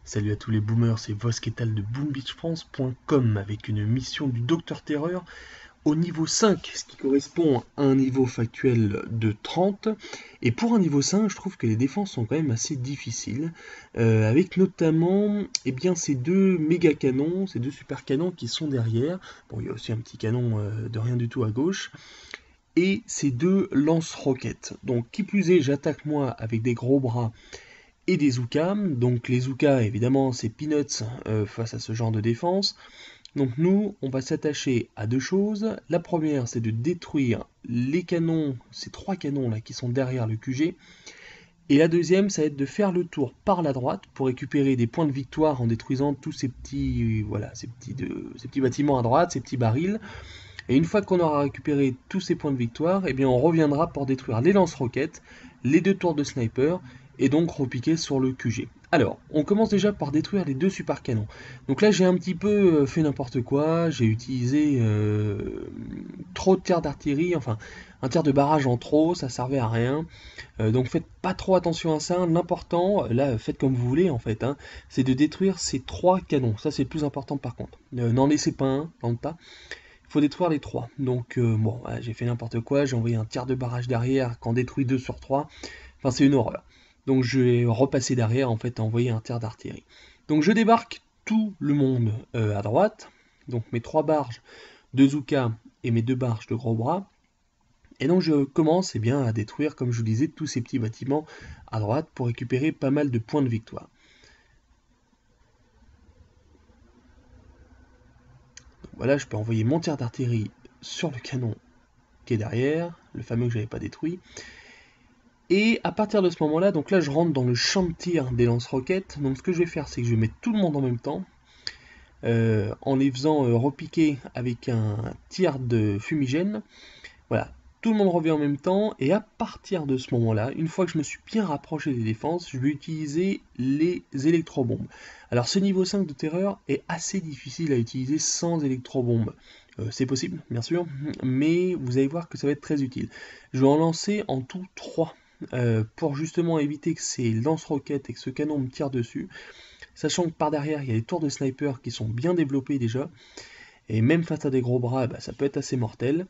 Salut à tous les boomers, c'est Vosketal de boombeachfrance.com avec une mission du Docteur Terreur au niveau 5, ce qui correspond à un niveau factuel de 30. Et pour un niveau 5, je trouve que les défenses sont quand même assez difficiles, avec notamment ces deux méga canons, ces deux super canons qui sont derrière. Bon, il y a aussi un petit canon de rien du tout à gauche. Et ces deux lance-roquettes. Donc qui plus est, j'attaque moi avec des gros bras et des Zookas. Donc les Zookas, évidemment, c'est peanuts face à ce genre de défense. Donc nous, on va s'attacher à deux choses. La première, c'est de détruire les canons, ces trois canons là qui sont derrière le QG. Et la deuxième, ça va être de faire le tour par la droite pour récupérer des points de victoire en détruisant tous ces petits, ces petits bâtiments à droite, ces petits barils. Et une fois qu'on aura récupéré tous ces points de victoire, eh bien on reviendra pour détruire les lance-roquettes, les deux tours de sniper, et donc repiquer sur le QG. Alors, on commence déjà par détruire les deux super canons. Donc là, j'ai un petit peu fait n'importe quoi, j'ai utilisé trop de tirs d'artillerie, enfin, un tir de barrage en trop, ça servait à rien. Donc faites pas trop attention à ça, l'important, là, faites comme vous voulez en fait, hein, c'est de détruire ces trois canons, ça c'est le plus important par contre. N'en laissez pas un dans le tas. Il faut détruire les trois. Donc bon, voilà, j'ai fait n'importe quoi, j'ai envoyé un tir de barrage derrière qui en détruit 2 sur 3. Enfin, c'est une horreur. Donc je vais repasser derrière, en fait, à envoyer un tir d'artillerie. Donc je débarque tout le monde à droite. Donc mes 3 barges de Zouka et mes 2 barges de gros bras. Et donc je commence à détruire, comme je vous disais, tous ces petits bâtiments à droite pour récupérer pas mal de points de victoire. Donc voilà, je peux envoyer mon tir d'artillerie sur le canon qui est derrière, le fameux que j'avais pas détruit. Et à partir de ce moment-là, donc là je rentre dans le champ de tir des lance-roquettes. Donc ce que je vais faire, c'est que je vais mettre tout le monde en même temps, en les faisant repiquer avec un tir de fumigène. Voilà, tout le monde revient en même temps, et à partir de ce moment-là, une fois que je me suis bien rapproché des défenses, je vais utiliser les électrobombes. Alors ce niveau 5 de terreur est assez difficile à utiliser sans électrobombes. C'est possible, bien sûr, mais vous allez voir que ça va être très utile. Je vais en lancer en tout 3, pour justement éviter que ces lance-roquettes et que ce canon me tire dessus, sachant que par derrière, il y a des tours de sniper qui sont bien développés déjà, et même face à des gros bras, ça peut être assez mortel.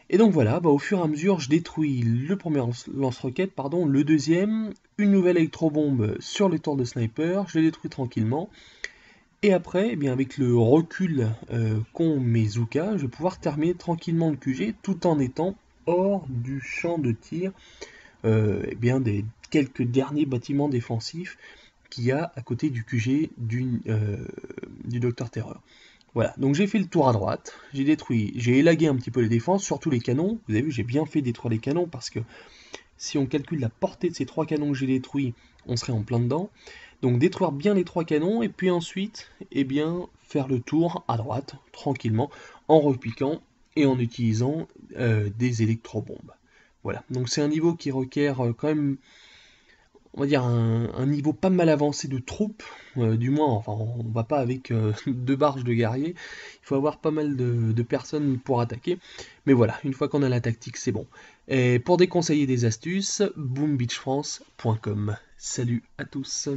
Et donc voilà, au fur et à mesure, je détruis le premier lance-roquette, le deuxième, une nouvelle électrobombe sur les tours de sniper, je les détruis tranquillement. Et après, avec le recul qu'ont mes Zoukas, je vais pouvoir terminer tranquillement le QG tout en étant hors du champ de tir des quelques derniers bâtiments défensifs qu'il y a à côté du QG du Docteur Terreur. Voilà, donc j'ai fait le tour à droite, j'ai détruit, j'ai élagué un petit peu les défenses, surtout les canons. Vous avez vu, j'ai bien fait détruire les canons parce que si on calcule la portée de ces 3 canons que j'ai détruits, on serait en plein dedans. Donc détruire bien les 3 canons et puis ensuite, faire le tour à droite, tranquillement, en repiquant et en utilisant des électrobombes. Voilà, donc c'est un niveau qui requiert quand même, on va dire, un niveau pas mal avancé de troupes, du moins, enfin, on va pas avec 2 barges de guerriers, il faut avoir pas mal de personnes pour attaquer, mais voilà, une fois qu'on a la tactique, c'est bon. Et pour des conseils et des astuces, boombeachfrance.com. Salut à tous.